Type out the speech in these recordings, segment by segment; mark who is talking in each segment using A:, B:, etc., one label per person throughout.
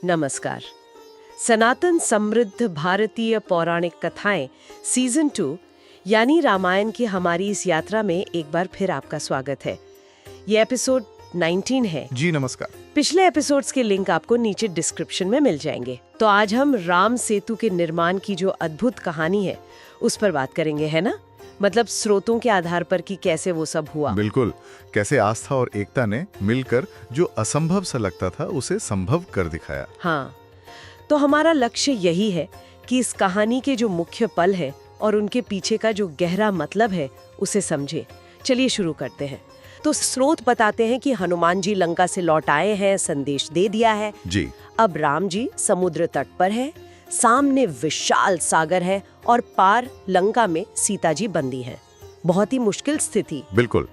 A: नमस्कार। सनातन समृद्ध भारतीय पौराणिक कथाएं सीजन 2 यानी रामायण की हमारी इस यात्रा में एक बार फिर आपका स्वागत है। ये एपिसोड 19 है।
B: जी नमस्कार।
A: पिछले एपिसोड्स के लिंक आपको नीचे डिस्क्रिप्शन में मिल जाएंगे। तो आज हम राम सेतु के निर्माण की जो अद्भुत कहानी है उस पर बात करेंगे, है ना? मतलब स्रोतों के आधार पर कि कैसे वो सब हुआ।
B: बिल्कुल, कैसे आस्था और एकता ने मिलकर जो असंभव सा लगता था उसे संभव कर दिखाया।
A: हाँ, तो हमारा लक्ष्य यही है कि इस कहानी के जो मुख्य पल है और उनके पीछे का जो गहरा मतलब है उसे समझे। चलिए शुरू करते हैं। तो स्रोत बताते हैं कि हनुमान जी लंका से लौट आए हैं, संदेश दे दिया है।
B: जी।
A: अब राम जी समुद्र तट पर है, सामने विशाल सागर है और पार लंका में सीता जी बंदी हैं। बहुत ही मुश्किल स्थिति।
B: बिल्कुल,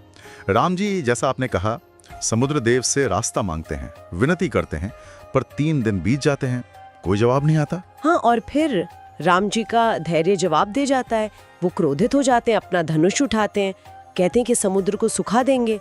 B: राम जी जैसा आपने कहा समुद्र देव से रास्ता मांगते हैं, विनती करते हैं, पर 3 दिन बीत जाते हैं, कोई जवाब नहीं आता।
A: हाँ, और फिर राम जी का धैर्य जवाब दे जाता है। वो क्रोधित हो जाते हैं, अपना धनुष उठाते हैं, कहते हैं कि समुद्र को सुखा देंगे।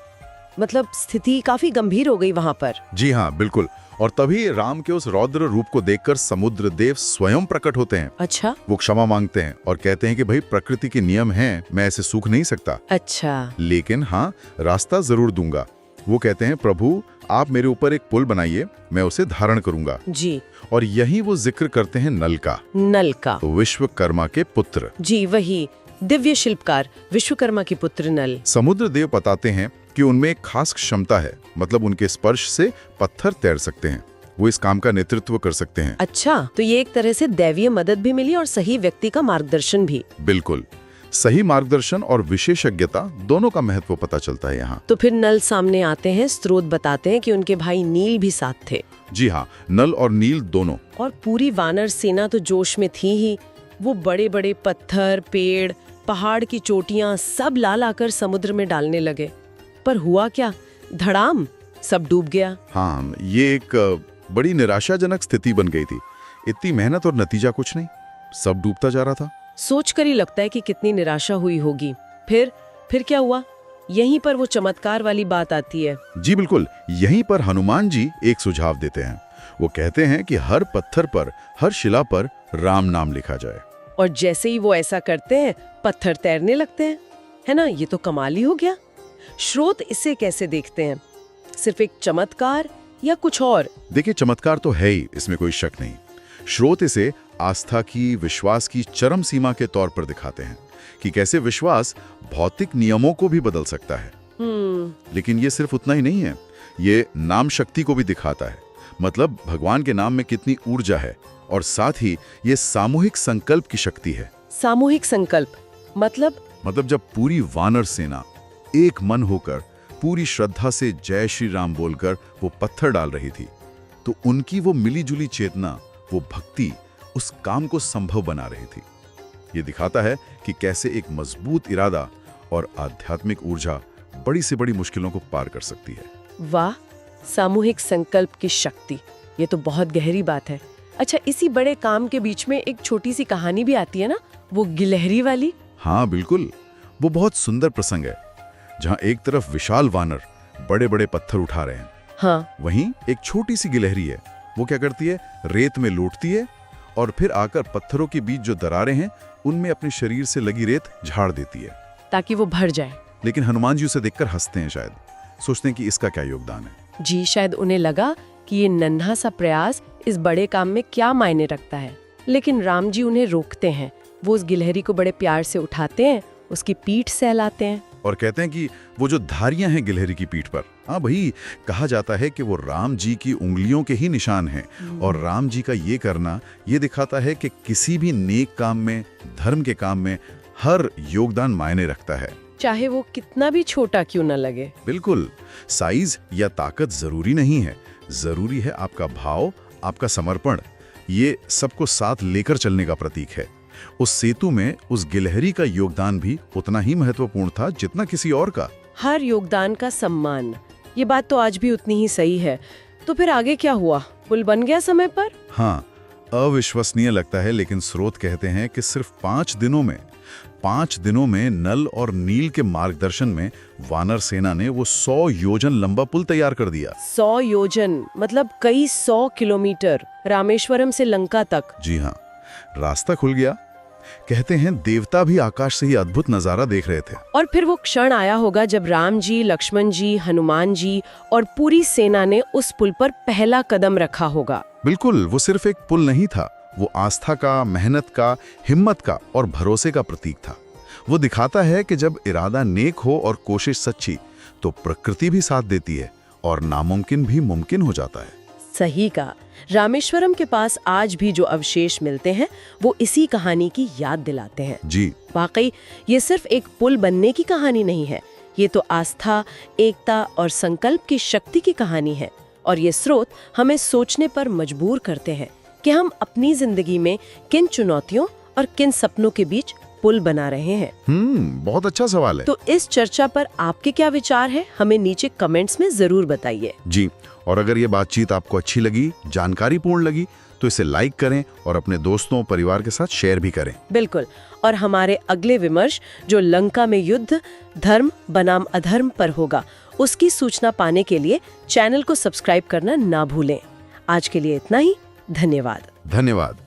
A: मतलब स्थिति काफी गंभीर हो गई वहां पर।
B: जी हाँ, बिल्कुल। और तभी राम के उस रौद्र रूप को देखकर समुद्र देव स्वयं प्रकट होते हैं।
A: अच्छा।
B: वो क्षमा मांगते हैं और कहते हैं कि भाई प्रकृति के नियम हैं, मैं ऐसे सूख नहीं सकता।
A: अच्छा।
B: लेकिन हाँ, रास्ता जरूर दूंगा। वो कहते हैं प्रभु आप मेरे ऊपर एक पुल बनाइए, मैं उसे धारण करूंगा।
A: जी।
B: और यही वो जिक्र करते हैं नल का।
A: नल का।
B: विश्वकर्मा के पुत्र।
A: जी, वही दिव्य शिल्पकार विश्वकर्मा के पुत्र नल।
B: समुद्र देव बताते हैं कि उनमें एक खास क्षमता है, मतलब उनके स्पर्श से पत्थर तैर सकते हैं, वो इस काम का नेतृत्व कर सकते हैं।
A: अच्छा, तो ये एक तरह से दैवीय मदद भी मिली और सही व्यक्ति का मार्गदर्शन भी।
B: बिल्कुल, सही मार्गदर्शन और विशेषज्ञता दोनों का महत्व पता चलता है यहाँ।
A: तो फिर नल सामने आते हैं, स्रोत बताते हैं कि उनके भाई नील भी साथ थे।
B: जी हाँ, नल और नील दोनों।
A: और पूरी वानर सेना तो जोश में थी ही। वो बड़े बड़े पत्थर, पेड़, पहाड़ की चोटियां सब ला लाकर समुद्र में डालने लगे। पर हुआ क्या? धड़ाम, सब डूब गया।
B: हाँ, ये एक बड़ी निराशाजनक स्थिति बन गई थी। इतनी मेहनत और नतीजा कुछ नहीं, सब डूबता जा रहा था।
A: सोचकर ही लगता है कि कितनी निराशा हुई होगी। फिर क्या हुआ? यहीं पर वो चमत्कार वाली बात आती है।
B: जी बिल्कुल, यहीं पर हनुमान जी एक सुझाव देते हैं। वो कहते हैं कि हर पत्थर पर, हर शिला पर राम नाम लिखा जाए।
A: और जैसे ही वो ऐसा करते हैं, पत्थर तैरने लगते हैं। है ना? ये तो कमाल ही हो गया। स्रोत इसे कैसे देखते हैं? सिर्फ एक चमत्कार या कुछ और?
B: देखिए, चमत्कार तो है ही, इसमें कोई शक नहीं। स्रोत इसे आस्था की, विश्वास की चरम सीमा के तौर पर दिखाते हैं कि कैसे विश्वास भौतिक नियमों को भी बदल सकता है। लेकिन ये सिर्फ उतना ही नहीं है, ये नाम शक्ति को भी दिखाता है। मतलब भगवान के नाम में कितनी ऊर्जा है, और साथ ही ये सामूहिक संकल्प की शक्ति है।
A: सामूहिक संकल्प मतलब
B: जब पूरी वानर सेना एक मन होकर पूरी श्रद्धा से जय श्री राम बोलकर वो पत्थर डाल रही थी, तो उनकी वो मिलीजुली चेतना, वो भक्ति उस काम को संभव बना रही थी। ये दिखाता है कि कैसे एक मजबूत इरादा और आध्यात्मिक ऊर्जा बड़ी से बड़ी मुश्किलों को पार कर सकती है।
A: वाह, सामूहिक संकल्प की शक्ति, ये तो बहुत गहरी बात है। अच्छा, इसी बड़े काम के बीच में एक छोटी सी कहानी भी आती है ना, वो गिलहरी वाली।
B: हाँ बिल्कुल, वो बहुत सुंदर प्रसंग है, जहाँ एक तरफ विशाल वानर बड़े बड़े पत्थर उठा रहे हैं,
A: हाँ,
B: वहीं एक छोटी सी गिलहरी है। वो क्या करती है, रेत में लौटती है और फिर आकर पत्थरों के बीच जो दरारें हैं उनमें अपने शरीर से लगी रेत झाड़ देती है,
A: ताकि वो भर जाए।
B: लेकिन हनुमान जी उसे देखकर हंसते हैं, शायद सोचते हैं कि इसका क्या योगदान है।
A: जी, शायद उन्हें लगा कि ये नन्हा सा प्रयास इस बड़े काम में क्या मायने रखता है। लेकिन राम जी उन्हें रोकते हैं। वो उस गिलहरी को बड़े प्यार से उठाते हैं, उसकी पीठ सहलाते हैं
B: और कहते हैं कि वो जो धारियां हैं गिलहरी की पीठ पर, हाँ भाई, कहा जाता है कि वो राम जी की उंगलियों के ही निशान हैं। और राम जी का ये करना ये दिखाता है कि किसी भी नेक काम में, धर्म के काम में हर योगदान मायने रखता है,
A: चाहे वो कितना भी छोटा क्यों न लगे।
B: बिल्कुल, साइज या ताकत जरूरी नहीं है, जरूरी है आपका भाव, आपका समर्पण। ये सबको साथ लेकर चलने का प्रतीक है। उस सेतु में उस गिलहरी का योगदान भी उतना ही महत्वपूर्ण था जितना किसी और का।
A: हर योगदान का सम्मान, ये बात तो आज भी उतनी ही सही है। तो फिर आगे क्या हुआ? पुल बन गया समय पर?
B: हाँ, अविश्वसनीय लगता है, लेकिन स्रोत कहते हैं कि सिर्फ 5 दिनों में 5 दिनों में नल और नील के मार्गदर्शन में वानर सेना ने वो 100 योजन लंबा पुल तैयार कर दिया।
A: 100 योजन मतलब कई 100 किलोमीटर, रामेश्वरम से लंका तक।
B: जी हाँ, रास्ता खुल गया। कहते हैं देवता भी आकाश से ही अद्भुत नजारा देख रहे थे।
A: और फिर वो क्षण आया होगा जब राम जी, लक्ष्मण जी, हनुमान जी और पूरी सेना ने उस पुल पर पहला कदम रखा होगा।
B: बिल्कुल, वो सिर्फ एक पुल नहीं था, वो आस्था का, मेहनत का, हिम्मत का और भरोसे का प्रतीक था। वो दिखाता है कि जब इरादा नेक हो और कोशिश सच्ची, तो प्रकृति भी साथ देती है और नामुमकिन भी मुमकिन हो जाता है।
A: सही कहा। रामेश्वरम के पास आज भी जो अवशेष मिलते हैं वो इसी कहानी की याद दिलाते हैं।
B: जी,
A: वाकई ये सिर्फ एक पुल बनने की कहानी नहीं है, ये तो आस्था, एकता और संकल्प की शक्ति की कहानी है। और ये स्रोत हमें सोचने पर मजबूर करते हैं कि हम अपनी जिंदगी में किन चुनौतियों और किन सपनों के बीच पुल बना रहे हैं।
B: बहुत अच्छा सवाल है।
A: तो इस चर्चा पर आपके क्या विचार है, हमें नीचे कमेंट्स में जरूर बताइए।
B: जी, और अगर ये बातचीत आपको अच्छी लगी, जानकारीपूर्ण लगी, तो इसे लाइक करें और अपने दोस्तों, परिवार के साथ शेयर भी करें।
A: बिल्कुल। और हमारे अगले विमर्श जो लंका में युद्ध धर्म बनाम अधर्म पर होगा, उसकी सूचना पाने के लिए चैनल को सब्सक्राइब करना ना भूलें। आज के लिए इतना ही। धन्यवाद।
B: धन्यवाद।